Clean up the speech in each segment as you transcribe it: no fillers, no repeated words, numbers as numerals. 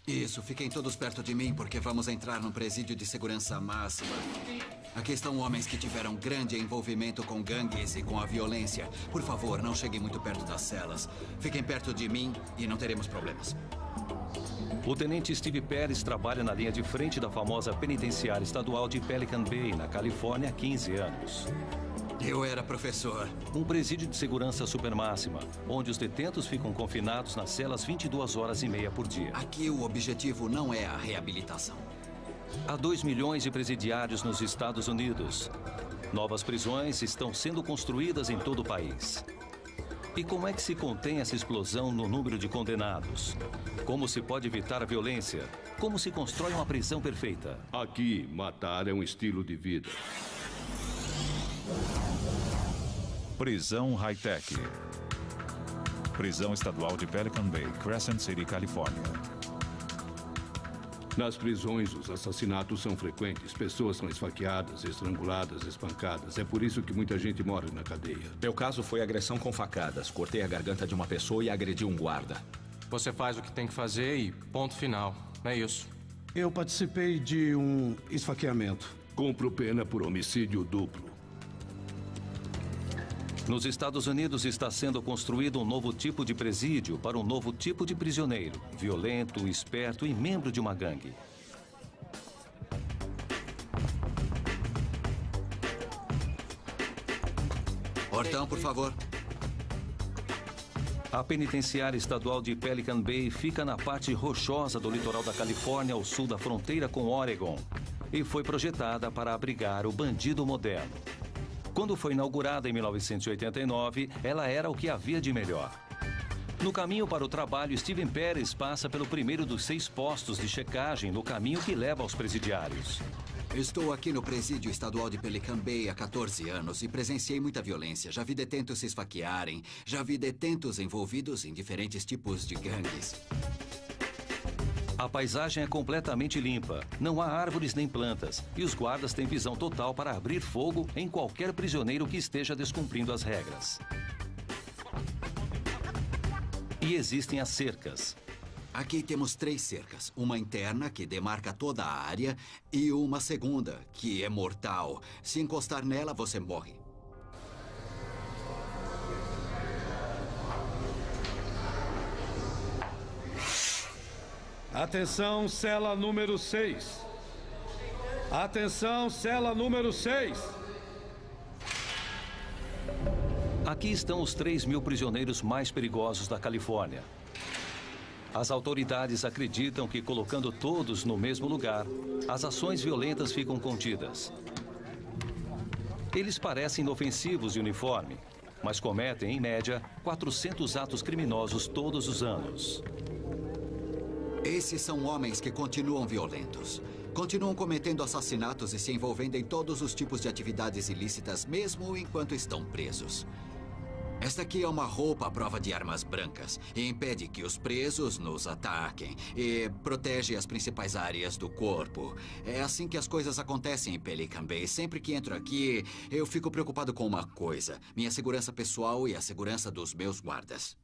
Isso, fiquem todos perto de mim, porque vamos entrar num presídio de segurança máxima. Aqui estão homens que tiveram grande envolvimento com gangues e com a violência. Por favor, não cheguem muito perto das celas. Fiquem perto de mim e não teremos problemas. O tenente Steve Pérez trabalha na linha de frente da famosa penitenciária estadual de Pelican Bay, na Califórnia, há 15 anos. Eu era professor. Um presídio de segurança supermáxima, onde os detentos ficam confinados nas celas 22 horas e meia por dia. Aqui o objetivo não é a reabilitação. Há 2 milhões de presidiários nos Estados Unidos. Novas prisões estão sendo construídas em todo o país. E como é que se contém essa explosão no número de condenados? Como se pode evitar a violência? Como se constrói uma prisão perfeita? Aqui, matar é um estilo de vida. Prisão High-Tech. Prisão Estadual de Pelican Bay, Crescent City, Califórnia. Nas prisões, os assassinatos são frequentes. Pessoas são esfaqueadas, estranguladas, espancadas. É por isso que muita gente morre na cadeia. Meu caso foi agressão com facadas. Cortei a garganta de uma pessoa e agredi um guarda. Você faz o que tem que fazer e ponto final. É isso. Eu participei de um esfaqueamento. Cumpro pena por homicídio duplo. Nos Estados Unidos está sendo construído um novo tipo de presídio para um novo tipo de prisioneiro, violento, esperto e membro de uma gangue. Portão, por favor. A penitenciária estadual de Pelican Bay fica na parte rochosa do litoral da Califórnia, ao sul da fronteira com Oregon, e foi projetada para abrigar o bandido moderno. Quando foi inaugurada em 1989, ela era o que havia de melhor. No caminho para o trabalho, Steven Pérez passa pelo primeiro dos 6 postos de checagem no caminho que leva aos presidiários. Estou aqui no presídio estadual de Pelican Bay há 14 anos e presenciei muita violência. Já vi detentos se esfaquearem, já vi detentos envolvidos em diferentes tipos de gangues. A paisagem é completamente limpa, não há árvores nem plantas, e os guardas têm visão total para abrir fogo em qualquer prisioneiro que esteja descumprindo as regras. E existem as cercas. Aqui temos 3 cercas. Uma interna, que demarca toda a área, e uma segunda, que é mortal. Se encostar nela, você morre. Atenção, cela número 6. Atenção, cela número 6. Aqui estão os 3.000 prisioneiros mais perigosos da Califórnia. As autoridades acreditam que, colocando todos no mesmo lugar, as ações violentas ficam contidas. Eles parecem inofensivos de uniforme, mas cometem, em média, 400 atos criminosos todos os anos. Esses são homens que continuam violentos. Continuam cometendo assassinatos e se envolvendo em todos os tipos de atividades ilícitas, mesmo enquanto estão presos. Esta aqui é uma roupa à prova de armas brancas e impede que os presos nos ataquem e protege as principais áreas do corpo. É assim que as coisas acontecem em Pelican Bay. Sempre que entro aqui, eu fico preocupado com uma coisa: minha segurança pessoal e a segurança dos meus guardas.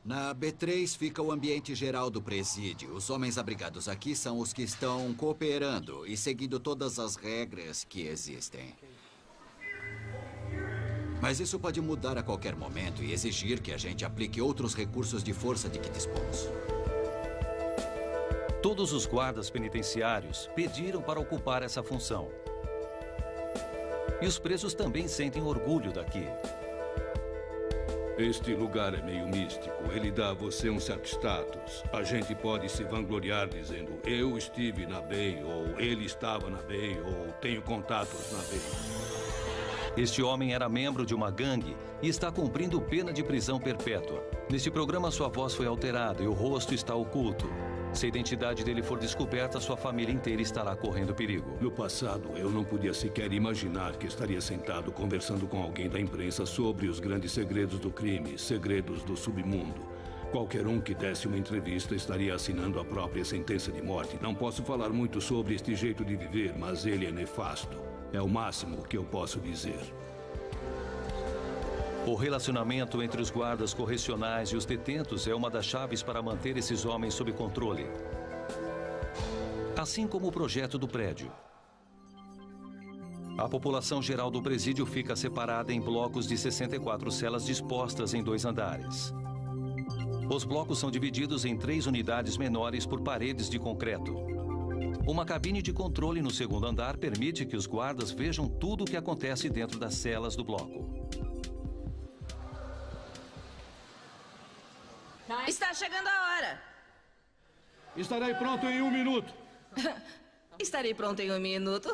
Na B3 fica o ambiente geral do presídio. Os homens abrigados aqui são os que estão cooperando e seguindo todas as regras que existem. Mas isso pode mudar a qualquer momento e exigir que a gente aplique outros recursos de força de que dispomos. Todos os guardas penitenciários pediram para ocupar essa função. E os presos também sentem orgulho daqui. Este lugar é meio místico. Ele dá a você um certo status. A gente pode se vangloriar dizendo: eu estive na Bay, ou ele estava na Bay, ou tenho contatos na Bay. Este homem era membro de uma gangue e está cumprindo pena de prisão perpétua. Neste programa, sua voz foi alterada e o rosto está oculto. Se a identidade dele for descoberta, sua família inteira estará correndo perigo. No passado, eu não podia sequer imaginar que estaria sentado conversando com alguém da imprensa sobre os grandes segredos do crime, segredos do submundo. Qualquer um que desse uma entrevista estaria assinando a própria sentença de morte. Não posso falar muito sobre este jeito de viver, mas ele é nefasto. É o máximo que eu posso dizer. O relacionamento entre os guardas correcionais e os detentos é uma das chaves para manter esses homens sob controle. Assim como o projeto do prédio. A população geral do presídio fica separada em blocos de 64 celas dispostas em 2 andares. Os blocos são divididos em 3 unidades menores por paredes de concreto. Uma cabine de controle no 2º andar permite que os guardas vejam tudo o que acontece dentro das celas do bloco. Está chegando a hora. Estarei pronto em 1 minuto. Estarei pronto em 1 minuto.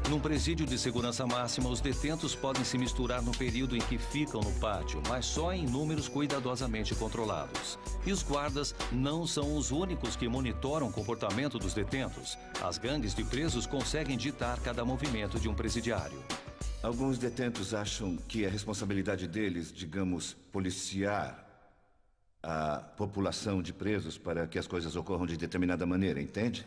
Num presídio de segurança máxima, os detentos podem se misturar no período em que ficam no pátio, mas só em números cuidadosamente controlados. E os guardas não são os únicos que monitoram o comportamento dos detentos. As gangues de presos conseguem ditar cada movimento de um presidiário. Alguns detentos acham que é responsabilidade deles, digamos, policiar a população de presos para que as coisas ocorram de determinada maneira, entende?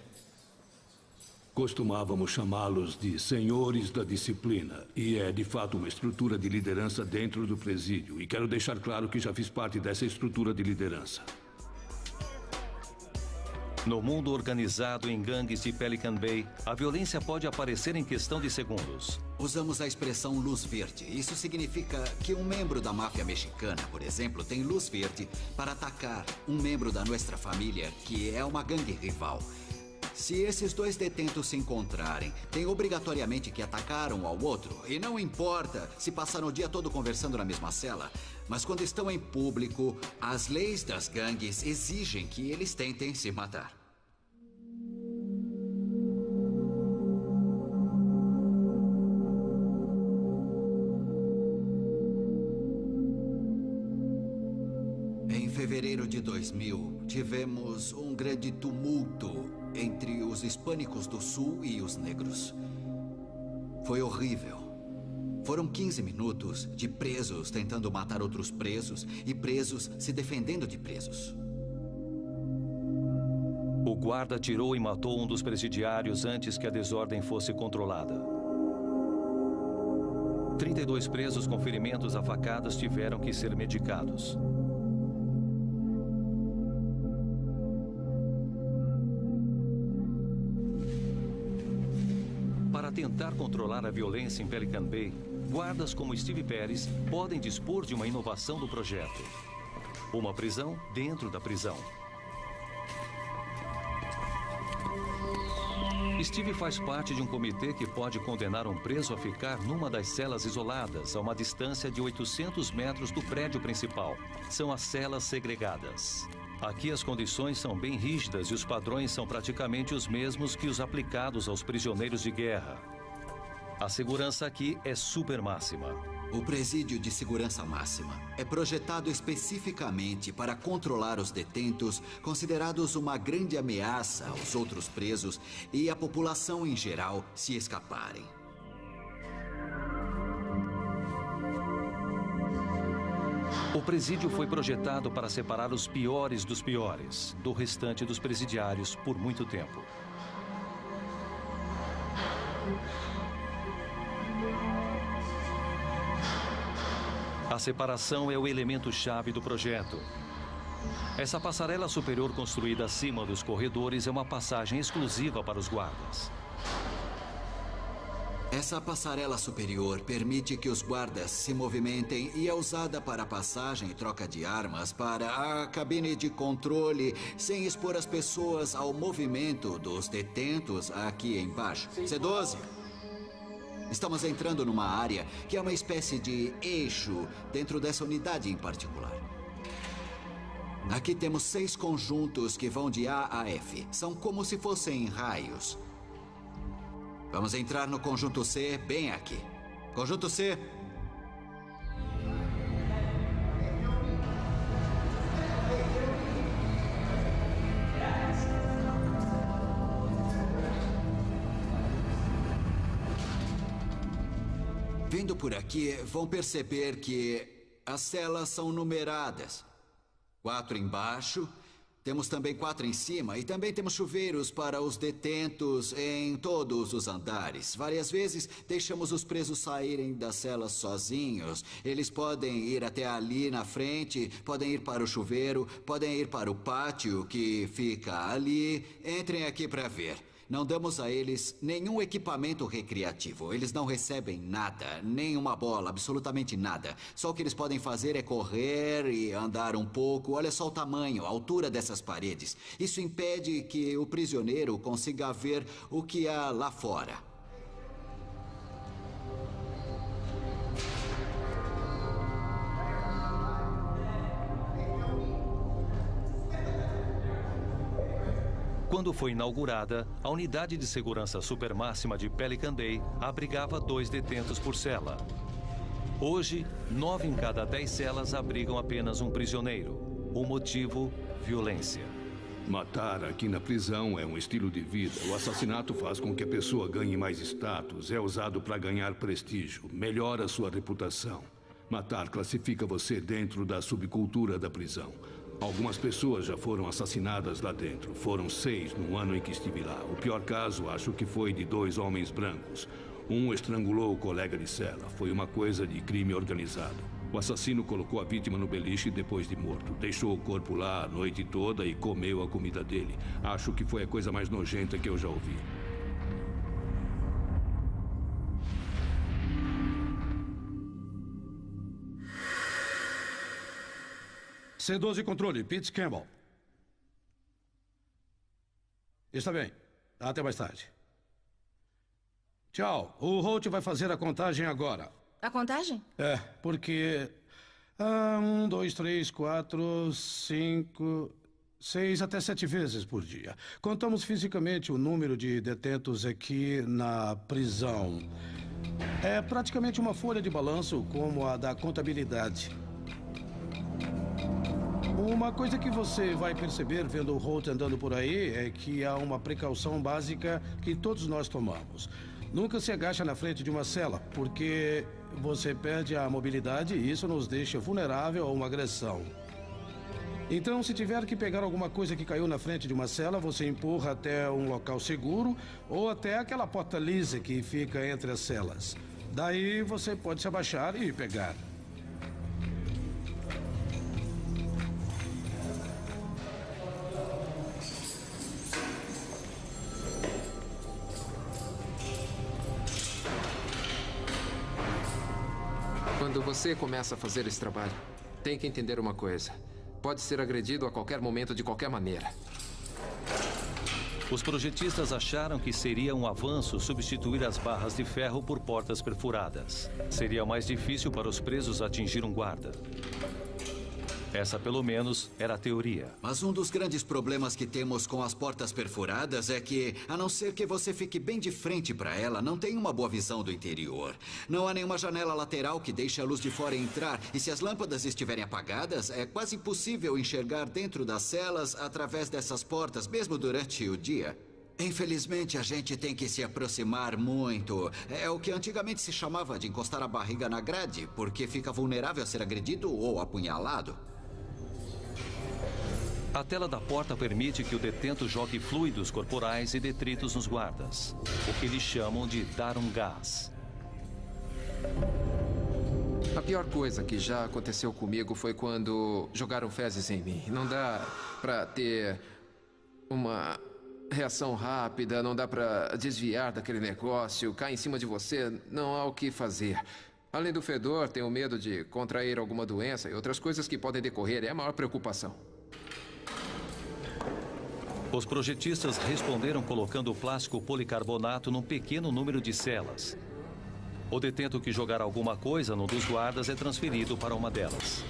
Costumávamos chamá-los de senhores da disciplina. E é, de fato, uma estrutura de liderança dentro do presídio. E quero deixar claro que já fiz parte dessa estrutura de liderança. No mundo organizado em gangues de Pelican Bay, a violência pode aparecer em questão de segundos. Usamos a expressão luz verde. Isso significa que um membro da máfia mexicana, por exemplo, tem luz verde para atacar um membro da nossa família, que é uma gangue rival. Se esses 2 detentos se encontrarem, tem obrigatoriamente que atacar um ao outro. E não importa se passaram o dia todo conversando na mesma cela, mas quando estão em público, as leis das gangues exigem que eles tentem se matar. Em fevereiro de 2000, tivemos um grande tumulto entre os hispânicos do Sul e os negros. Foi horrível. Foram 15 minutos de presos tentando matar outros presos e presos se defendendo de presos. O guarda atirou e matou um dos presidiários antes que a desordem fosse controlada. 32 presos com ferimentos a facadas tiveram que ser medicados. Para tentar controlar a violência em Pelican Bay, guardas como Steve Perez podem dispor de uma inovação do projeto. Uma prisão dentro da prisão. Steve faz parte de um comitê que pode condenar um preso a ficar numa das celas isoladas, a uma distância de 800 metros do prédio principal. São as celas segregadas. Aqui as condições são bem rígidas e os padrões são praticamente os mesmos que os aplicados aos prisioneiros de guerra. A segurança aqui é super máxima. O presídio de segurança máxima é projetado especificamente para controlar os detentos considerados uma grande ameaça aos outros presos e a população em geral se escaparem. O presídio foi projetado para separar os piores dos piores do restante dos presidiários por muito tempo. A separação é o elemento-chave do projeto. Essa passarela superior construída acima dos corredores é uma passagem exclusiva para os guardas. Essa passarela superior permite que os guardas se movimentem e é usada para passagem e troca de armas para a cabine de controle, sem expor as pessoas ao movimento dos detentos aqui embaixo. C12. Estamos entrando numa área que é uma espécie de eixo dentro dessa unidade em particular. Aqui temos 6 conjuntos que vão de A a F. São como se fossem raios. Vamos entrar no conjunto C bem aqui. Conjunto C. Vindo por aqui, vão perceber que as celas são numeradas. 4 embaixo, Temos também 4 em cima e também temos chuveiros para os detentos em todos os andares. Várias vezes deixamos os presos saírem das celas sozinhos. Eles podem ir até ali na frente, podem ir para o chuveiro, podem ir para o pátio que fica ali. Entrem aqui para ver. Não damos a eles nenhum equipamento recreativo. Eles não recebem nada, nem uma bola, absolutamente nada. Só o que eles podem fazer é correr e andar um pouco. Olha só o tamanho, a altura dessas paredes. Isso impede que o prisioneiro consiga ver o que há lá fora. Quando foi inaugurada, a unidade de segurança supermáxima de Pelican Bay abrigava 2 detentos por cela. Hoje, 9 em cada 10 celas abrigam apenas um prisioneiro. O motivo, violência. Matar aqui na prisão é um estilo de vida. O assassinato faz com que a pessoa ganhe mais status, é usado para ganhar prestígio, melhora sua reputação. Matar classifica você dentro da subcultura da prisão. Algumas pessoas já foram assassinadas lá dentro. Foram 6 no ano em que estive lá. O pior caso, acho que foi de 2 homens brancos. Um estrangulou o colega de cela. Foi uma coisa de crime organizado. O assassino colocou a vítima no beliche depois de morto. Deixou o corpo lá a noite toda e comeu a comida dele. Acho que foi a coisa mais nojenta que eu já ouvi. C12 controle, Pete Campbell. Está bem. Até mais tarde. Tchau. O Holt vai fazer a contagem agora. A contagem? É, porque... 1, 2, 3, 4, 5, 6 até 7 vezes por dia. Contamos fisicamente o número de detentos aqui na prisão. É praticamente uma folha de balanço como a da contabilidade. Uma coisa que você vai perceber vendo o Holt andando por aí é que há uma precaução básica que todos nós tomamos. Nunca se agacha na frente de uma cela, porque você perde a mobilidade e isso nos deixa vulnerável a uma agressão. Então, se tiver que pegar alguma coisa que caiu na frente de uma cela, você empurra até um local seguro ou até aquela porta lisa que fica entre as celas. Daí você pode se abaixar e pegar. Quando você começa a fazer esse trabalho, tem que entender uma coisa. Pode ser agredido a qualquer momento, de qualquer maneira. Os projetistas acharam que seria um avanço substituir as barras de ferro por portas perfuradas. Seria mais difícil para os presos atingir um guarda. Essa, pelo menos, era a teoria. Mas um dos grandes problemas que temos com as portas perfuradas é que, a não ser que você fique bem de frente para ela, não tem uma boa visão do interior. Não há nenhuma janela lateral que deixe a luz de fora entrar. E se as lâmpadas estiverem apagadas, é quase impossível enxergar dentro das celas através dessas portas, mesmo durante o dia. Infelizmente, a gente tem que se aproximar muito. É o que antigamente se chamava de encostar a barriga na grade, porque fica vulnerável a ser agredido ou apunhalado. A tela da porta permite que o detento jogue fluidos corporais e detritos nos guardas, o que eles chamam de dar um gás. A pior coisa que já aconteceu comigo foi quando jogaram fezes em mim. Não dá pra ter uma reação rápida, não dá pra desviar daquele negócio, cai em cima de você, não há o que fazer. Além do fedor, tenho medo de contrair alguma doença e outras coisas que podem decorrer. É a maior preocupação. Os projetistas responderam colocando plástico policarbonato num pequeno número de celas. O detento que jogar alguma coisa num dos guardas é transferido para uma delas.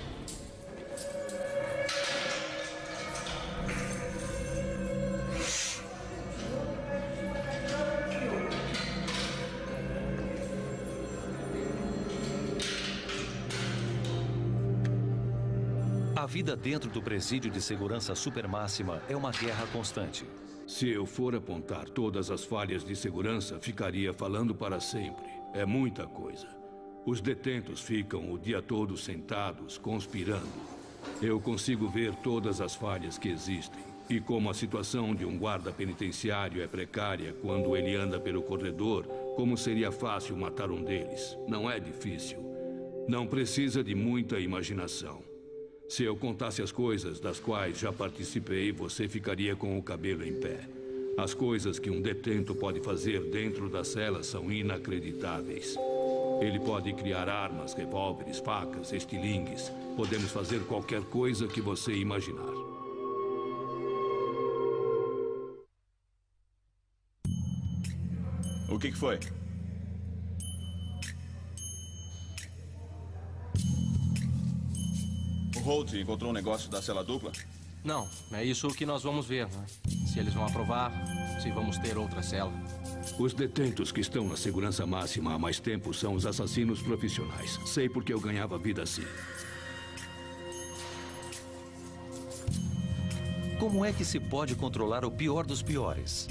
A vida dentro do presídio de segurança supermáxima é uma guerra constante. Se eu for apontar todas as falhas de segurança, ficaria falando para sempre. É muita coisa. Os detentos ficam o dia todo sentados, conspirando. Eu consigo ver todas as falhas que existem. E como a situação de um guarda penitenciário é precária quando ele anda pelo corredor, como seria fácil matar um deles? Não é difícil. Não precisa de muita imaginação. Se eu contasse as coisas das quais já participei, você ficaria com o cabelo em pé. As coisas que um detento pode fazer dentro da cela são inacreditáveis. Ele pode criar armas, revólveres, facas, estilingues. Podemos fazer qualquer coisa que você imaginar. O que foi? O Holt encontrou um negócio da cela dupla? Não, é isso que nós vamos ver, né? Se eles vão aprovar, se vamos ter outra cela. Os detentos que estão na segurança máxima há mais tempo são os assassinos profissionais. Sei porque eu ganhava vida assim. Como é que se pode controlar o pior dos piores?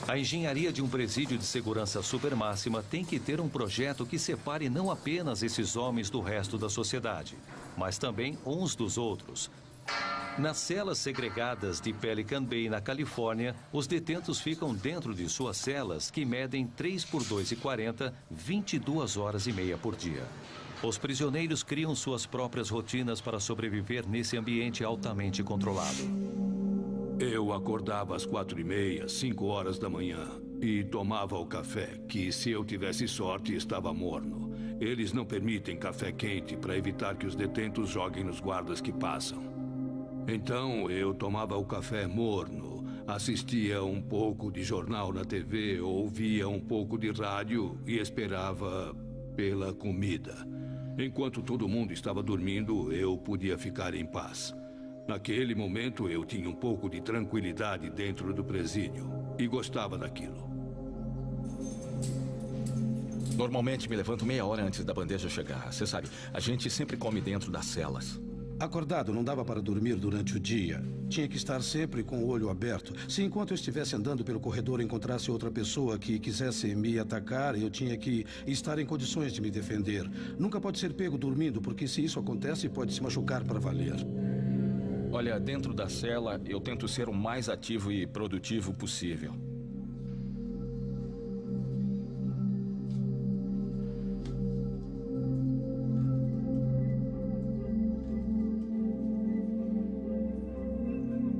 A engenharia de um presídio de segurança supermáxima tem que ter um projeto que separe não apenas esses homens do resto da sociedade, mas também uns dos outros. Nas celas segregadas de Pelican Bay, na Califórnia, os detentos ficam dentro de suas celas, que medem 3 por 2,40, 22 horas e meia por dia. Os prisioneiros criam suas próprias rotinas para sobreviver nesse ambiente altamente controlado. Eu acordava às 4h30, 5 horas da manhã, e tomava o café, que se eu tivesse sorte estava morno. Eles não permitem café quente para evitar que os detentos joguem nos guardas que passam. Então eu tomava o café morno, assistia um pouco de jornal na TV, ouvia um pouco de rádio e esperava pela comida. Enquanto todo mundo estava dormindo, eu podia ficar em paz. Naquele momento, eu tinha um pouco de tranquilidade dentro do presídio e gostava daquilo. Normalmente me levanto meia hora antes da bandeja chegar. Você sabe, a gente sempre come dentro das celas. Acordado, não dava para dormir durante o dia. Tinha que estar sempre com o olho aberto. Se enquanto eu estivesse andando pelo corredor encontrasse outra pessoa que quisesse me atacar, eu tinha que estar em condições de me defender. Nunca pode ser pego dormindo, porque se isso acontece, pode se machucar para valer. Olha, dentro da cela, eu tento ser o mais ativo e produtivo possível.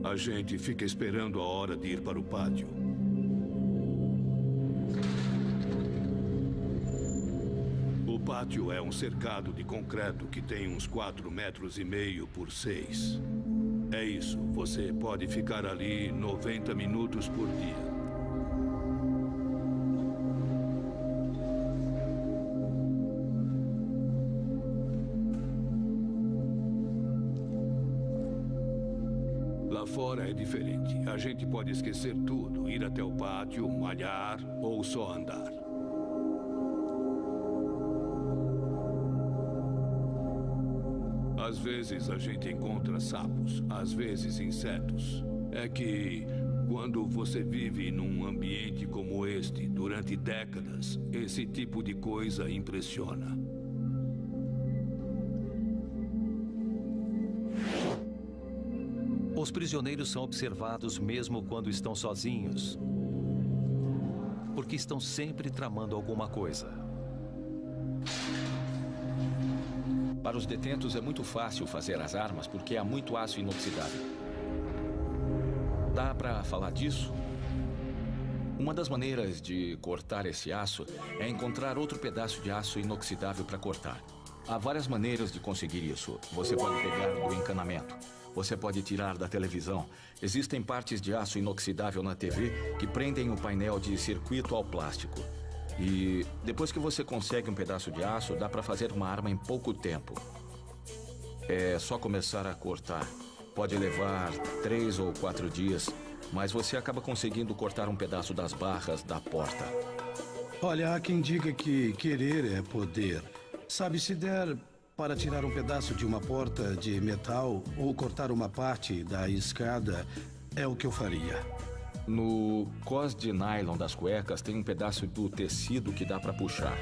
A gente fica esperando a hora de ir para o pátio. O pátio é um cercado de concreto que tem uns 4,5 metros por 6. É isso, você pode ficar ali 90 minutos por dia. Lá fora é diferente. A gente pode esquecer tudo, ir até o pátio, malhar ou só andar. Às vezes a gente encontra sapos, às vezes insetos. É que quando você vive num ambiente como este durante décadas, esse tipo de coisa impressiona. Os prisioneiros são observados mesmo quando estão sozinhos, porque estão sempre tramando alguma coisa. Para os detentos é muito fácil fazer as armas porque há muito aço inoxidável. Dá para falar disso? Uma das maneiras de cortar esse aço é encontrar outro pedaço de aço inoxidável para cortar. Há várias maneiras de conseguir isso. Você pode pegar do encanamento. Você pode tirar da televisão. Existem partes de aço inoxidável na TV que prendem o painel de circuito ao plástico. E depois que você consegue um pedaço de aço, dá para fazer uma arma em pouco tempo. É só começar a cortar. Pode levar 3 ou 4 dias, mas você acaba conseguindo cortar um pedaço das barras da porta. Olha, há quem diga que querer é poder. Sabe, se der para tirar um pedaço de uma porta de metal ou cortar uma parte da escada, é o que eu faria. No cós de nylon das cuecas tem um pedaço do tecido que dá para puxar.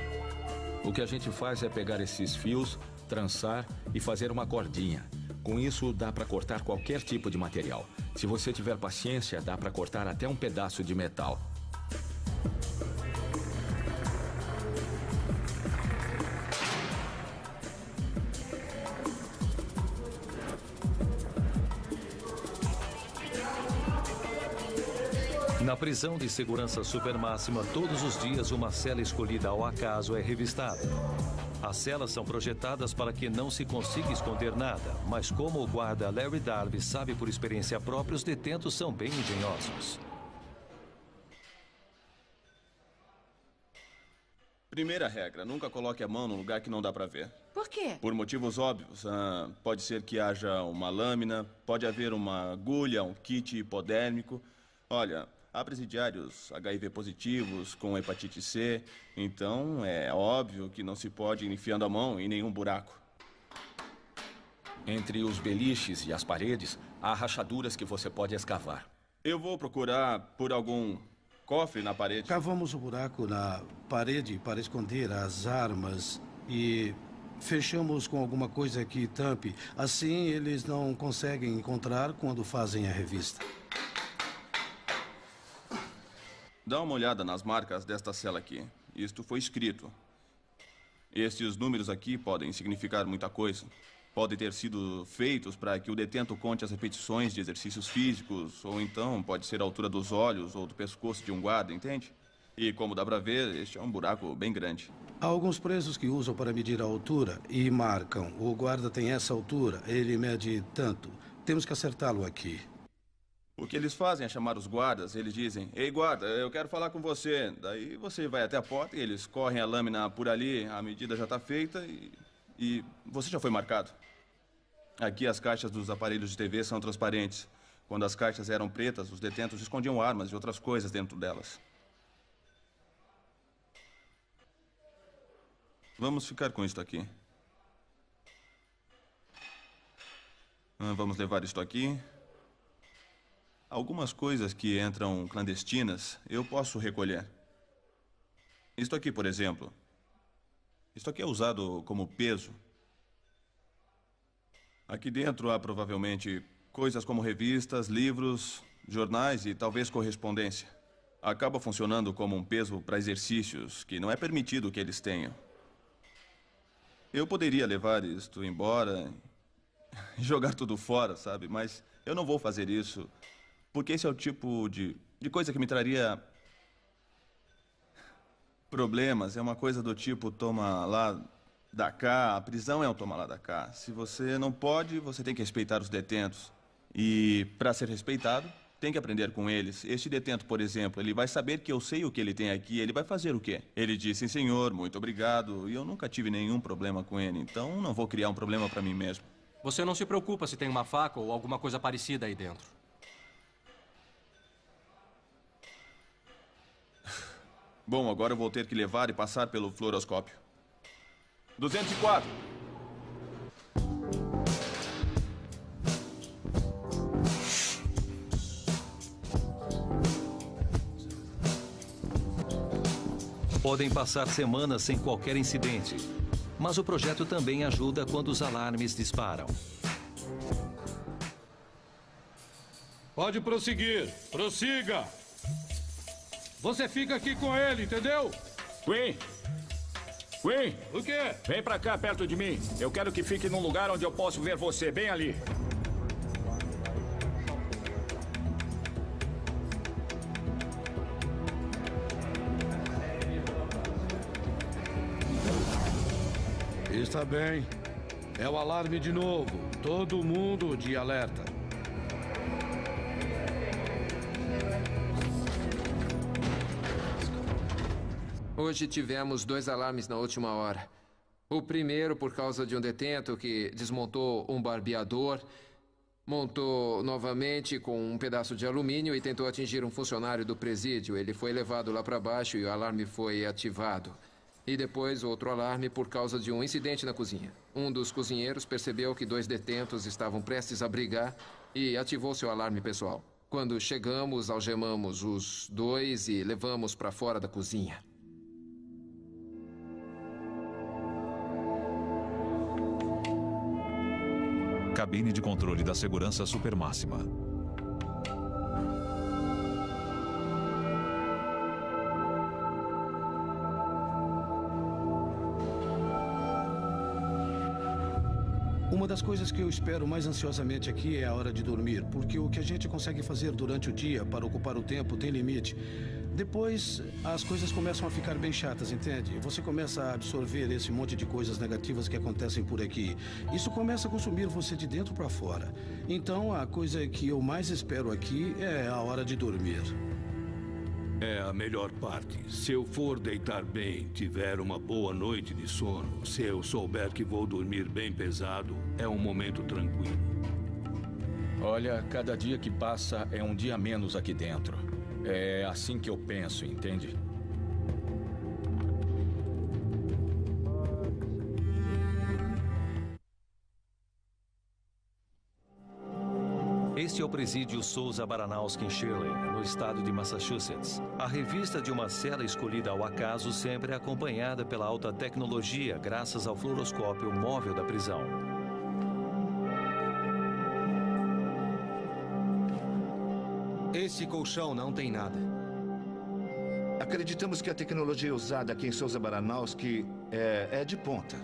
O que a gente faz é pegar esses fios, trançar e fazer uma cordinha. Com isso, dá para cortar qualquer tipo de material. Se você tiver paciência, dá para cortar até um pedaço de metal. Na prisão de segurança supermáxima, todos os dias uma cela escolhida ao acaso é revistada. As celas são projetadas para que não se consiga esconder nada, mas como o guarda Larry Darby sabe por experiência própria, os detentos são bem engenhosos. Primeira regra, nunca coloque a mão num lugar que não dá pra ver. Por quê? Por motivos óbvios. Pode ser que haja uma lâmina, pode haver uma agulha, um kit hipodérmico. Olha, há presidiários HIV positivos com hepatite C, então é óbvio que não se pode ir enfiando a mão em nenhum buraco. Entre os beliches e as paredes, há rachaduras que você pode escavar. Eu vou procurar por algum cofre na parede. Cavamos o buraco na parede para esconder as armas e fechamos com alguma coisa que tampe. Assim, eles não conseguem encontrar quando fazem a revista. Dá uma olhada nas marcas desta cela aqui. Isto foi escrito. Estes números aqui podem significar muita coisa. Podem ter sido feitos para que o detento conte as repetições de exercícios físicos, ou então pode ser a altura dos olhos ou do pescoço de um guarda, entende? E como dá para ver, este é um buraco bem grande. Há alguns presos que usam para medir a altura e marcam. O guarda tem essa altura, ele mede tanto. Temos que acertá-lo aqui. O que eles fazem é chamar os guardas. Eles dizem: "Ei, guarda, eu quero falar com você." Daí você vai até a porta e eles correm a lâmina por ali. A medida já está feita e você já foi marcado. Aqui as caixas dos aparelhos de TV são transparentes. Quando as caixas eram pretas, os detentos escondiam armas e outras coisas dentro delas. Vamos ficar com isto aqui. Vamos levar isto aqui. Algumas coisas que entram clandestinas, eu posso recolher. Isto aqui, por exemplo. Isto aqui é usado como peso. Aqui dentro há provavelmente coisas como revistas, livros, jornais e talvez correspondência. Acaba funcionando como um peso para exercícios que não é permitido que eles tenham. Eu poderia levar isto embora e jogar tudo fora, sabe? Mas eu não vou fazer isso. Porque esse é o tipo de coisa que me traria problemas. É uma coisa do tipo toma lá da cá. A prisão é um toma lá da cá. Se você não pode, você tem que respeitar os detentos. E para ser respeitado, tem que aprender com eles. Este detento, por exemplo, ele vai saber que eu sei o que ele tem aqui. Ele vai fazer o quê? Ele diz: "Sim, senhor, muito obrigado." E eu nunca tive nenhum problema com ele. Então não vou criar um problema para mim mesmo. Você não se preocupa se tem uma faca ou alguma coisa parecida aí dentro. Bom, agora eu vou ter que levar e passar pelo fluoroscópio. 204. Podem passar semanas sem qualquer incidente, mas o projeto também ajuda quando os alarmes disparam. Pode prosseguir. Prossiga. Você fica aqui com ele, entendeu? Queen! Queen! O quê? Vem pra cá, perto de mim. Eu quero que fique num lugar onde eu posso ver você, bem ali. Está bem. É o alarme de novo. Todo mundo de alerta. Hoje tivemos 2 alarmes na última hora. O primeiro por causa de um detento que desmontou um barbeador, montou novamente com um pedaço de alumínio e tentou atingir um funcionário do presídio. Ele foi levado lá para baixo e o alarme foi ativado. E depois outro alarme por causa de um incidente na cozinha. Um dos cozinheiros percebeu que 2 detentos estavam prestes a brigar e ativou seu alarme pessoal. Quando chegamos, algemamos os 2 e levamos para fora da cozinha. Cabine de controle da segurança supermáxima. Uma das coisas que eu espero mais ansiosamente aqui é a hora de dormir, porque o que a gente consegue fazer durante o dia para ocupar o tempo tem limite. Depois, as coisas começam a ficar bem chatas, entende? Você começa a absorver esse monte de coisas negativas que acontecem por aqui. Isso começa a consumir você de dentro para fora. Então, a coisa que eu mais espero aqui é a hora de dormir. É a melhor parte. Se eu for deitar bem, tiver uma boa noite de sono, se eu souber que vou dormir bem pesado, é um momento tranquilo. Olha, cada dia que passa é um dia menos aqui dentro. É assim que eu penso, entende? Este é o presídio Souza Baranowski em Shirley, no estado de Massachusetts. A revista de uma cela escolhida ao acaso sempre é acompanhada pela alta tecnologia, graças ao fluoroscópio móvel da prisão. Esse colchão não tem nada. Acreditamos que a tecnologia usada aqui em Souza Baranowski é de ponta.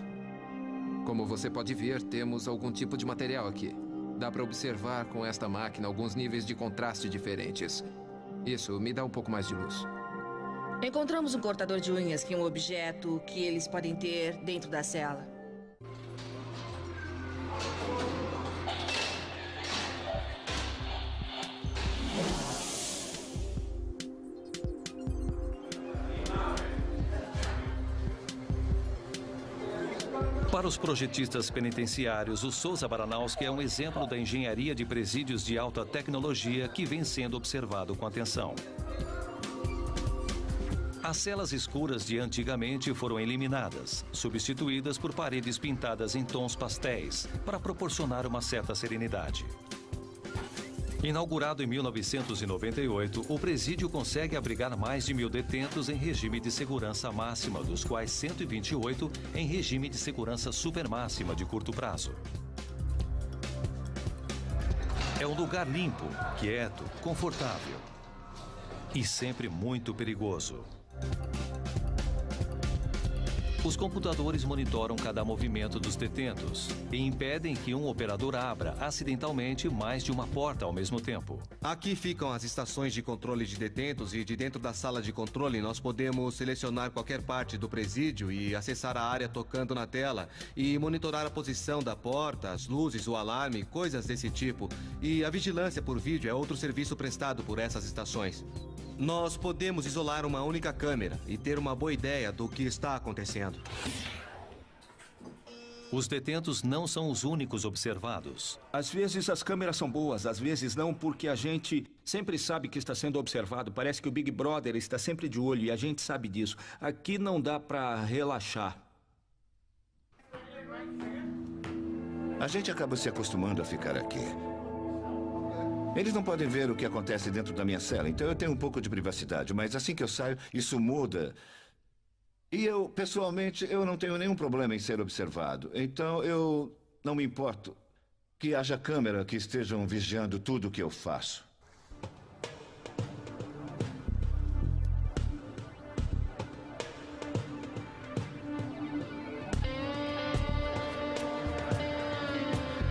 Como você pode ver, temos algum tipo de material aqui. Dá para observar com esta máquina alguns níveis de contraste diferentes. Isso me dá um pouco mais de luz. Encontramos um cortador de unhas, que é um objeto que eles podem ter dentro da cela. Para os projetistas penitenciários, o Souza Baranowski é um exemplo da engenharia de presídios de alta tecnologia que vem sendo observado com atenção. As celas escuras de antigamente foram eliminadas, substituídas por paredes pintadas em tons pastéis, para proporcionar uma certa serenidade. Inaugurado em 1998, o presídio consegue abrigar mais de 1.000 detentos em regime de segurança máxima, dos quais 128 em regime de segurança supermáxima de curto prazo. É um lugar limpo, quieto, confortável e sempre muito perigoso. Os computadores monitoram cada movimento dos detentos e impedem que um operador abra acidentalmente mais de uma porta ao mesmo tempo. Aqui ficam as estações de controle de detentos e de dentro da sala de controle nós podemos selecionar qualquer parte do presídio e acessar a área tocando na tela e monitorar a posição da porta, as luzes, o alarme, coisas desse tipo. E a vigilância por vídeo é outro serviço prestado por essas estações. Nós podemos isolar uma única câmera e ter uma boa ideia do que está acontecendo. Os detentos não são os únicos observados. Às vezes as câmeras são boas, às vezes não, porque a gente sempre sabe que está sendo observado. Parece que o Big Brother está sempre de olho e a gente sabe disso. Aqui não dá para relaxar. A gente acaba se acostumando a ficar aqui. Eles não podem ver o que acontece dentro da minha cela, então eu tenho um pouco de privacidade. Mas assim que eu saio, isso muda. E eu, pessoalmente, eu não tenho nenhum problema em ser observado. Então eu não me importo que haja câmera que estejam vigiando tudo o que eu faço.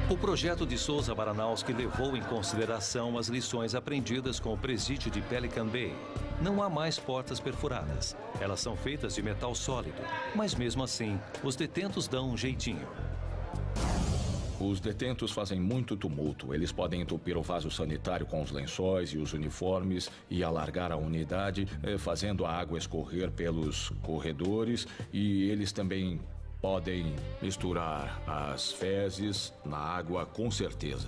O projeto de Souza Baranowski levou em consideração as lições aprendidas com o presídio de Pelican Bay. Não há mais portas perfuradas. Elas são feitas de metal sólido, mas mesmo assim, os detentos dão um jeitinho. Os detentos fazem muito tumulto. Eles podem entupir o vaso sanitário com os lençóis e os uniformes e alargar a unidade, fazendo a água escorrer pelos corredores, e eles também podem misturar as fezes na água, com certeza.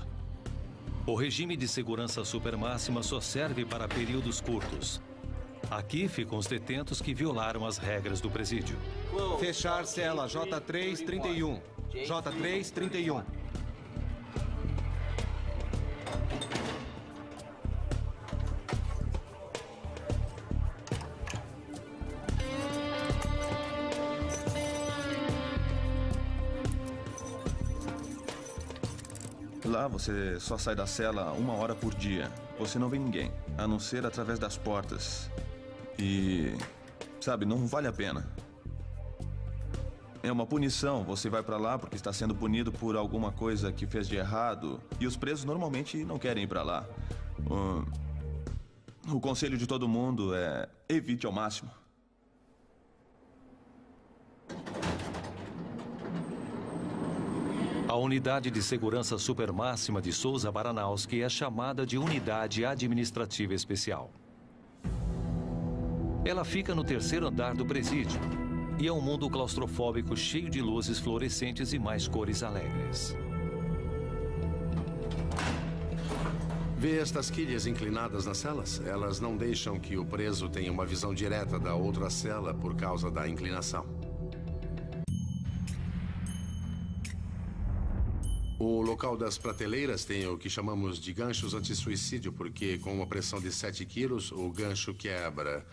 O regime de segurança supermáxima só serve para períodos curtos. Aqui ficam os detentos que violaram as regras do presídio. Fechar cela J331. J331. Lá você só sai da cela 1 hora por dia. Você não vê ninguém, a não ser através das portas. E, sabe, não vale a pena. É uma punição. Você vai pra lá porque está sendo punido por alguma coisa que fez de errado. E os presos normalmente não querem ir pra lá. O conselho de todo mundo é: evite ao máximo. A unidade de segurança supermáxima de Souza Baranowski é chamada de Unidade Administrativa Especial. Ela fica no 3º andar do presídio e é um mundo claustrofóbico cheio de luzes fluorescentes e mais cores alegres. Vê estas quilhas inclinadas nas celas? Elas não deixam que o preso tenha uma visão direta da outra cela por causa da inclinação. O local das prateleiras tem o que chamamos de ganchos anti-suicídio, porque com uma pressão de 7 quilos, o gancho quebra.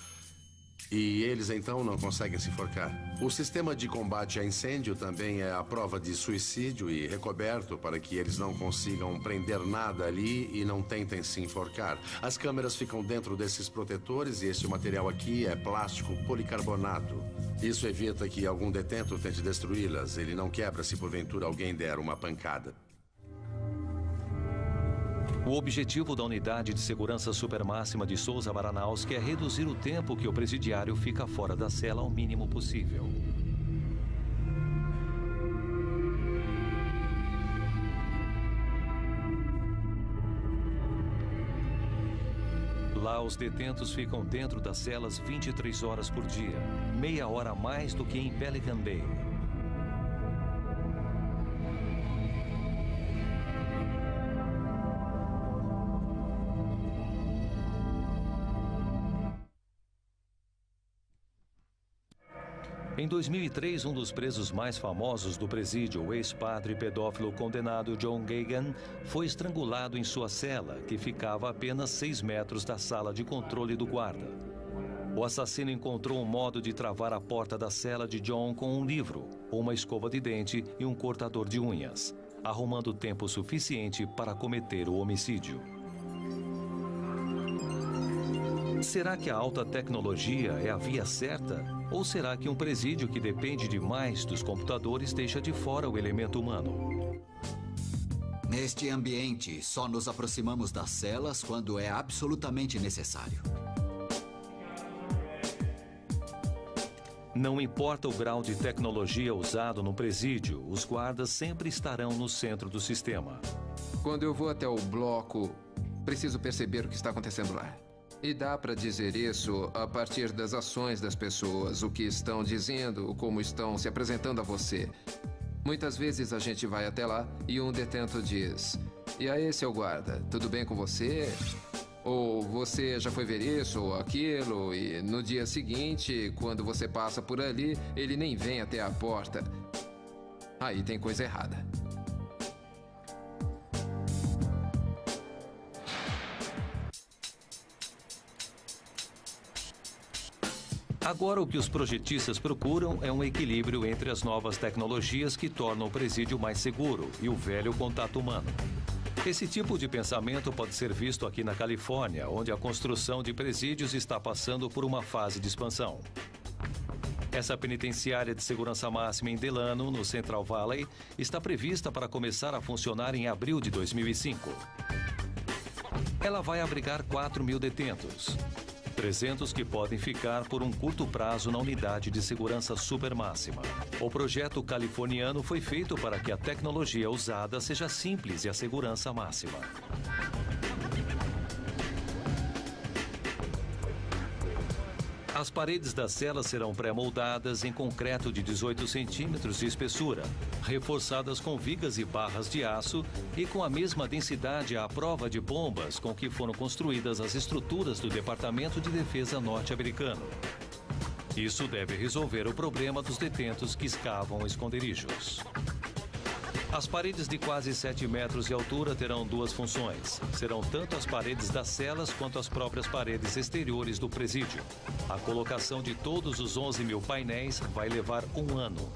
E eles, então, não conseguem se enforcar. O sistema de combate a incêndio também é à prova de suicídio e recoberto para que eles não consigam prender nada ali e não tentem se enforcar. As câmeras ficam dentro desses protetores e este material aqui é plástico policarbonato. Isso evita que algum detento tente destruí-las. Ele não quebra se porventura alguém der uma pancada. O objetivo da Unidade de Segurança Supermáxima de Souza Baranowski é reduzir o tempo que o presidiário fica fora da cela ao mínimo possível. Lá, os detentos ficam dentro das celas 23 horas por dia, meia hora a mais do que em Pelican Bay. Em 2003, um dos presos mais famosos do presídio, o ex-padre pedófilo condenado John Gagan, foi estrangulado em sua cela, que ficava a apenas 6 metros da sala de controle do guarda. O assassino encontrou um modo de travar a porta da cela de John com um livro, uma escova de dente e um cortador de unhas, arrumando tempo suficiente para cometer o homicídio. Será que a alta tecnologia é a via certa? Ou será que um presídio que depende demais dos computadores deixa de fora o elemento humano? Neste ambiente, só nos aproximamos das celas quando é absolutamente necessário. Não importa o grau de tecnologia usado no presídio, os guardas sempre estarão no centro do sistema. Quando eu vou até o bloco, preciso perceber o que está acontecendo lá. E dá para dizer isso a partir das ações das pessoas, o que estão dizendo, como estão se apresentando a você. Muitas vezes a gente vai até lá e um detento diz: "E aí, seu guarda, tudo bem com você?" Ou "Você já foi ver isso ou aquilo?" E no dia seguinte, quando você passa por ali, ele nem vem até a porta. Aí tem coisa errada. Agora, o que os projetistas procuram é um equilíbrio entre as novas tecnologias que tornam o presídio mais seguro e o velho contato humano. Esse tipo de pensamento pode ser visto aqui na Califórnia, onde a construção de presídios está passando por uma fase de expansão. Essa penitenciária de segurança máxima em Delano, no Central Valley, está prevista para começar a funcionar em abril de 2005. Ela vai abrigar 4.000 detentos. 300 que podem ficar por um curto prazo na unidade de segurança supermáxima. O projeto californiano foi feito para que a tecnologia usada seja simples e a segurança máxima. As paredes das celas serão pré-moldadas em concreto de 18 centímetros de espessura, reforçadas com vigas e barras de aço e com a mesma densidade à prova de bombas com que foram construídas as estruturas do Departamento de Defesa norte-americano. Isso deve resolver o problema dos detentos que escavam esconderijos. As paredes de quase 7 metros de altura terão duas funções. Serão tanto as paredes das celas quanto as próprias paredes exteriores do presídio. A colocação de todos os 11.000 painéis vai levar 1 ano.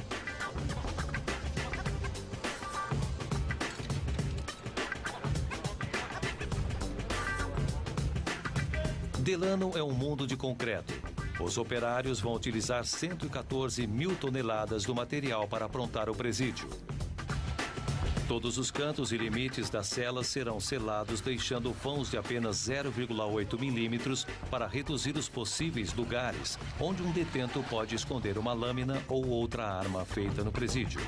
Delano é um mundo de concreto. Os operários vão utilizar 114 mil toneladas do material para aprontar o presídio. Todos os cantos e limites das celas serão selados, deixando vãos de apenas 0,8 milímetros para reduzir os possíveis lugares onde um detento pode esconder uma lâmina ou outra arma feita no presídio.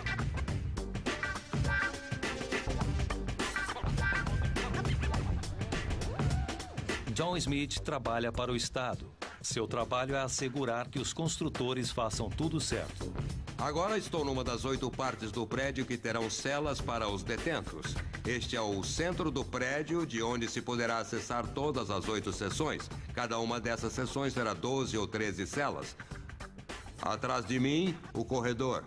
John Smith trabalha para o Estado. Seu trabalho é assegurar que os construtores façam tudo certo. Agora estou numa das 8 partes do prédio que terão celas para os detentos. Este é o centro do prédio, de onde se poderá acessar todas as 8 seções. Cada uma dessas seções terá 12 ou 13 celas. Atrás de mim, o corredor.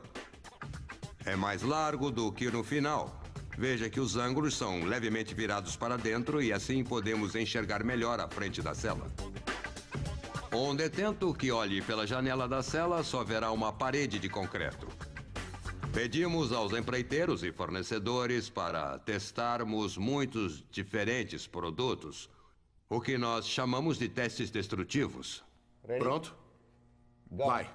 É mais largo do que no final. Veja que os ângulos são levemente virados para dentro e assim podemos enxergar melhor a frente da cela. Um detento que olhe pela janela da cela só verá uma parede de concreto. Pedimos aos empreiteiros e fornecedores para testarmos muitos diferentes produtos, o que nós chamamos de testes destrutivos. Pronto? Vai.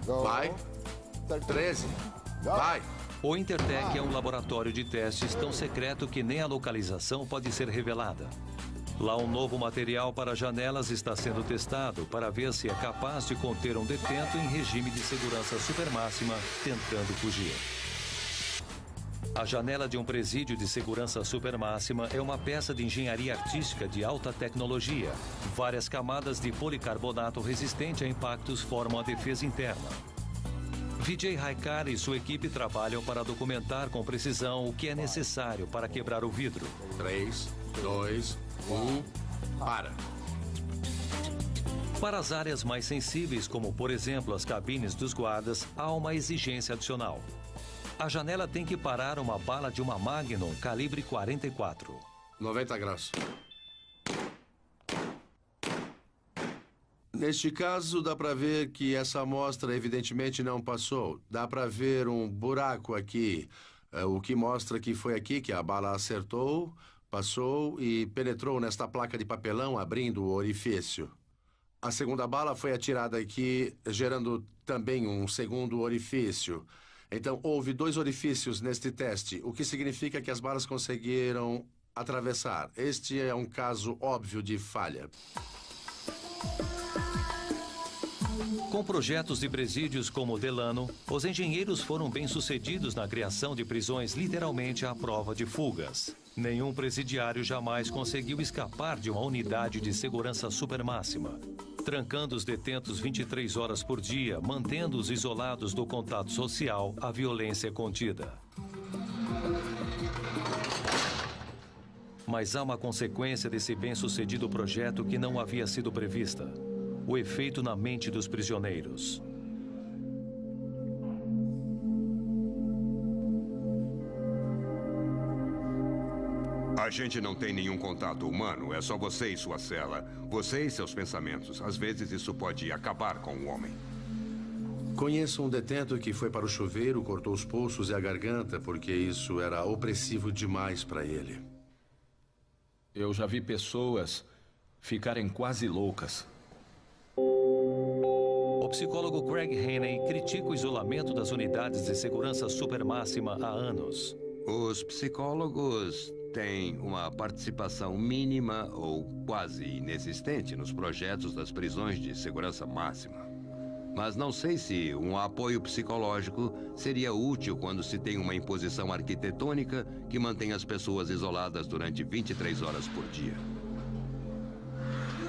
Vai. 13. Vai. O Intertech é um laboratório de testes tão secreto que nem a localização pode ser revelada. Lá, um novo material para janelas está sendo testado para ver se é capaz de conter um detento em regime de segurança supermáxima tentando fugir. A janela de um presídio de segurança supermáxima é uma peça de engenharia artística de alta tecnologia. Várias camadas de policarbonato resistente a impactos formam a defesa interna. Vijay Raikar e sua equipe trabalham para documentar com precisão o que é necessário para quebrar o vidro. 3, 2, 1, para. Para as áreas mais sensíveis, como por exemplo as cabines dos guardas, há uma exigência adicional. A janela tem que parar uma bala de uma Magnum calibre 44. 90 graus. Neste caso, dá para ver que essa amostra evidentemente não passou. Dá para ver um buraco aqui, o que mostra que foi aqui que a bala acertou, passou e penetrou nesta placa de papelão, abrindo o orifício. A segunda bala foi atirada aqui, gerando também um segundo orifício. Então, houve 2 orifícios neste teste, o que significa que as balas conseguiram atravessar. Este é um caso óbvio de falha. Com projetos de presídios como o Delano, os engenheiros foram bem-sucedidos na criação de prisões literalmente à prova de fugas. Nenhum presidiário jamais conseguiu escapar de uma unidade de segurança supermáxima, trancando os detentos 23 horas por dia, mantendo-os isolados do contato social, a violência contida. Mas há uma consequência desse bem-sucedido projeto que não havia sido prevista. O efeito na mente dos prisioneiros. A gente não tem nenhum contato humano, é só você e sua cela. Você e seus pensamentos. Às vezes isso pode acabar com o homem. Conheço um detento que foi para o chuveiro, cortou os pulsos e a garganta, porque isso era opressivo demais para ele. Eu já vi pessoas ficarem quase loucas. O psicólogo Craig Haney critica o isolamento das unidades de segurança supermáxima há anos. Os psicólogos têm uma participação mínima ou quase inexistente nos projetos das prisões de segurança máxima. Mas não sei se um apoio psicológico seria útil quando se tem uma imposição arquitetônica que mantém as pessoas isoladas durante 23 horas por dia.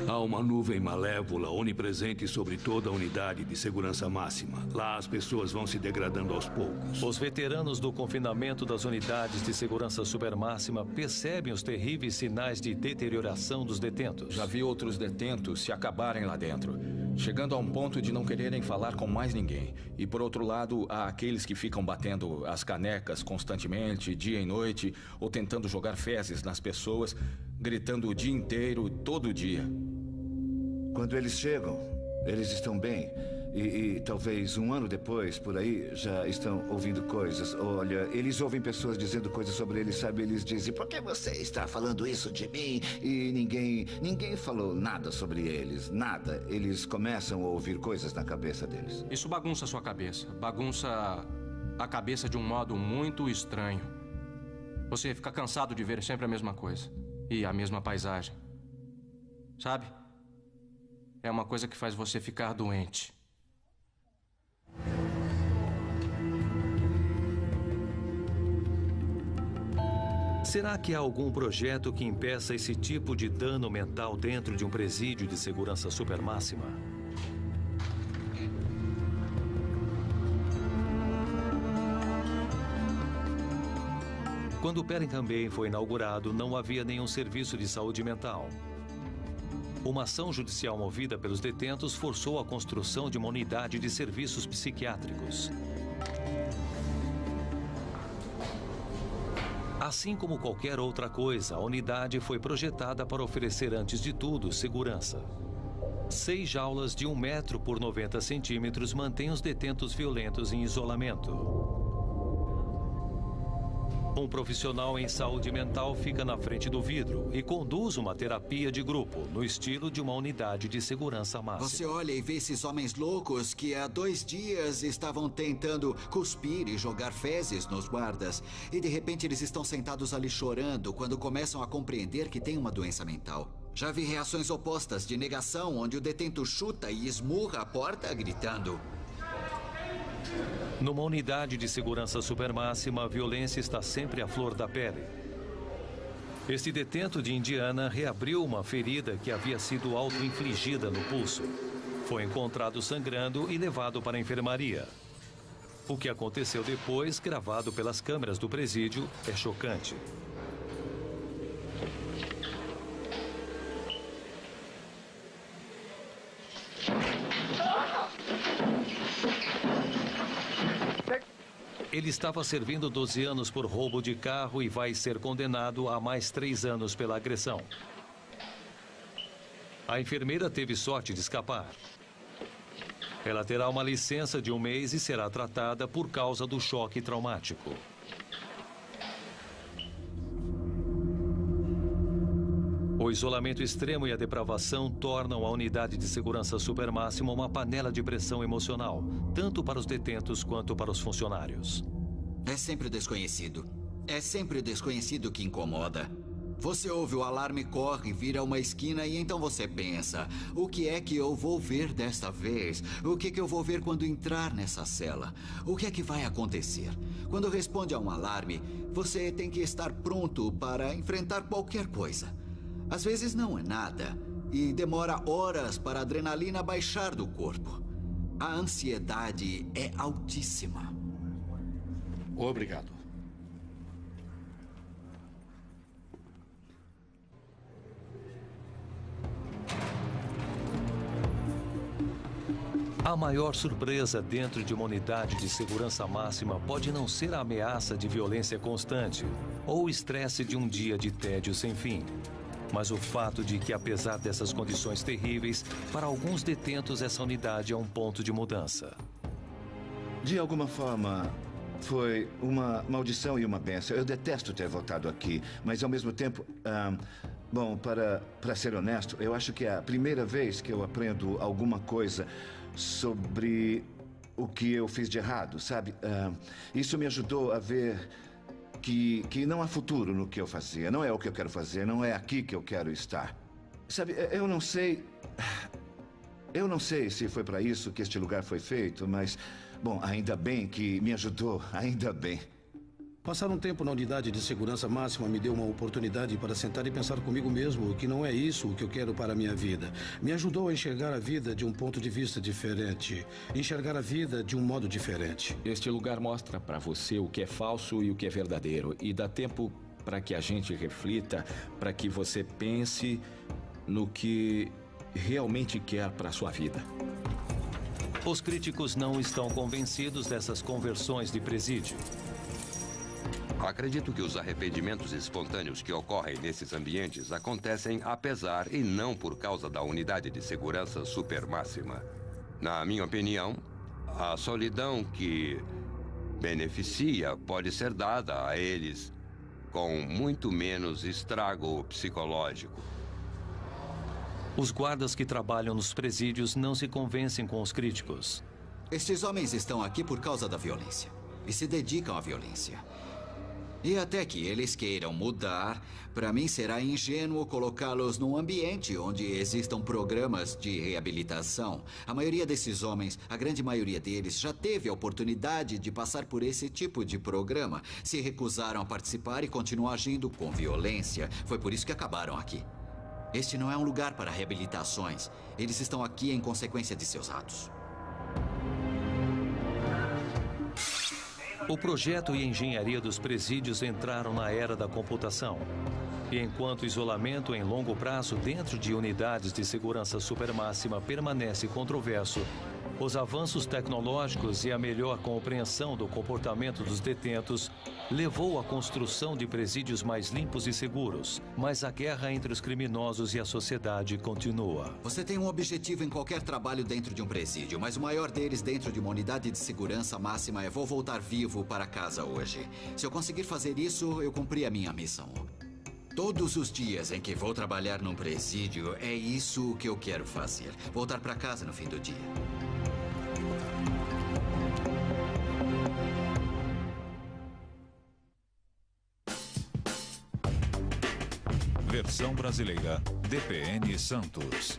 Há uma nuvem malévola onipresente sobre toda a unidade de segurança máxima. Lá as pessoas vão se degradando aos poucos. Os veteranos do confinamento das unidades de segurança supermáxima percebem os terríveis sinais de deterioração dos detentos. Já vi outros detentos se acabarem lá dentro, chegando a um ponto de não quererem falar com mais ninguém. E por outro lado, há aqueles que ficam batendo as canecas constantemente, dia e noite, ou tentando jogar fezes nas pessoas, gritando o dia inteiro, todo dia. Quando eles chegam, eles estão bem. E talvez um ano depois, por aí, já estão ouvindo coisas. Olha, eles ouvem pessoas dizendo coisas sobre eles, sabe? Eles dizem, por que você está falando isso de mim? E ninguém falou nada sobre eles, nada. Eles começam a ouvir coisas na cabeça deles. Isso bagunça a sua cabeça. Bagunça a cabeça de um modo muito estranho. Você fica cansado de ver sempre a mesma coisa. E a mesma paisagem. Sabe? É uma coisa que faz você ficar doente. Será que há algum projeto que impeça esse tipo de dano mental dentro de um presídio de segurança supermáxima? Quando o Pelican Bay foi inaugurado, não havia nenhum serviço de saúde mental. Uma ação judicial movida pelos detentos forçou a construção de uma unidade de serviços psiquiátricos. Assim como qualquer outra coisa, a unidade foi projetada para oferecer, antes de tudo, segurança. 6 jaulas de 1 metro por 90 centímetros mantêm os detentos violentos em isolamento. Um profissional em saúde mental fica na frente do vidro e conduz uma terapia de grupo, no estilo de uma unidade de segurança máxima. Você olha e vê esses homens loucos que há 2 dias estavam tentando cuspir e jogar fezes nos guardas. E de repente eles estão sentados ali chorando quando começam a compreender que têm uma doença mental. Já vi reações opostas de negação, onde o detento chuta e esmurra a porta gritando. Numa unidade de segurança supermáxima, a violência está sempre à flor da pele. Este detento de Indiana reabriu uma ferida que havia sido auto-infligida no pulso. Foi encontrado sangrando e levado para a enfermaria. O que aconteceu depois, gravado pelas câmeras do presídio, é chocante. Ele estava servindo 12 anos por roubo de carro e vai ser condenado a mais 3 anos pela agressão. A enfermeira teve sorte de escapar. Ela terá uma licença de 1 mês e será tratada por causa do choque traumático. O isolamento extremo e a depravação tornam a unidade de segurança supermáxima uma panela de pressão emocional, tanto para os detentos quanto para os funcionários. É sempre o desconhecido. É sempre o desconhecido que incomoda. Você ouve o alarme, corre, vira uma esquina e então você pensa: o que é que eu vou ver desta vez? O que eu vou ver quando entrar nessa cela? O que é que vai acontecer? Quando responde a um alarme, você tem que estar pronto para enfrentar qualquer coisa. Às vezes não é nada e demora horas para a adrenalina baixar do corpo. A ansiedade é altíssima. Obrigado. A maior surpresa dentro de uma unidade de segurança máxima pode não ser a ameaça de violência constante ou o estresse de um dia de tédio sem fim. Mas o fato de que, apesar dessas condições terríveis, para alguns detentos essa unidade é um ponto de mudança. De alguma forma, foi uma maldição e uma bênção. Eu detesto ter voltado aqui, mas ao mesmo tempo, bom, para ser honesto, eu acho que é a primeira vez que eu aprendo alguma coisa sobre o que eu fiz de errado, sabe? Isso me ajudou a ver que não há futuro no que eu fazia. Não é o que eu quero fazer, não é aqui que eu quero estar. Sabe, eu não sei se foi para isso que este lugar foi feito, mas, bom, ainda bem que me ajudou, ainda bem. Passar um tempo na unidade de segurança máxima me deu uma oportunidade para sentar e pensar comigo mesmo que não é isso o que eu quero para a minha vida. Me ajudou a enxergar a vida de um ponto de vista diferente. Enxergar a vida de um modo diferente. Este lugar mostra para você o que é falso e o que é verdadeiro. E dá tempo para que a gente reflita, para que você pense no que realmente quer para a sua vida. Os críticos não estão convencidos dessas conversões de presídio. Acredito que os arrependimentos espontâneos que ocorrem nesses ambientes acontecem apesar e não por causa da unidade de segurança supermáxima. Na minha opinião, a solidão que beneficia pode ser dada a eles com muito menos estrago psicológico. Os guardas que trabalham nos presídios não se convencem com os críticos. Estes homens estão aqui por causa da violência e se dedicam à violência. E até que eles queiram mudar, para mim será ingênuo colocá-los num ambiente onde existam programas de reabilitação. A maioria desses homens, a grande maioria deles, já teve a oportunidade de passar por esse tipo de programa. Se recusaram a participar e continuam agindo com violência. Foi por isso que acabaram aqui. Este não é um lugar para reabilitações. Eles estão aqui em consequência de seus atos. O projeto e a engenharia dos presídios entraram na era da computação. E enquanto o isolamento em longo prazo dentro de unidades de segurança supermáxima permanece controverso, os avanços tecnológicos e a melhor compreensão do comportamento dos detentos levou à construção de presídios mais limpos e seguros. Mas a guerra entre os criminosos e a sociedade continua. Você tem um objetivo em qualquer trabalho dentro de um presídio, mas o maior deles dentro de uma unidade de segurança máxima é: vou voltar vivo para casa hoje. Se eu conseguir fazer isso, eu cumpri a minha missão. Todos os dias em que vou trabalhar num presídio, é isso que eu quero fazer. Voltar para casa no fim do dia. Versão brasileira, DPN Santos.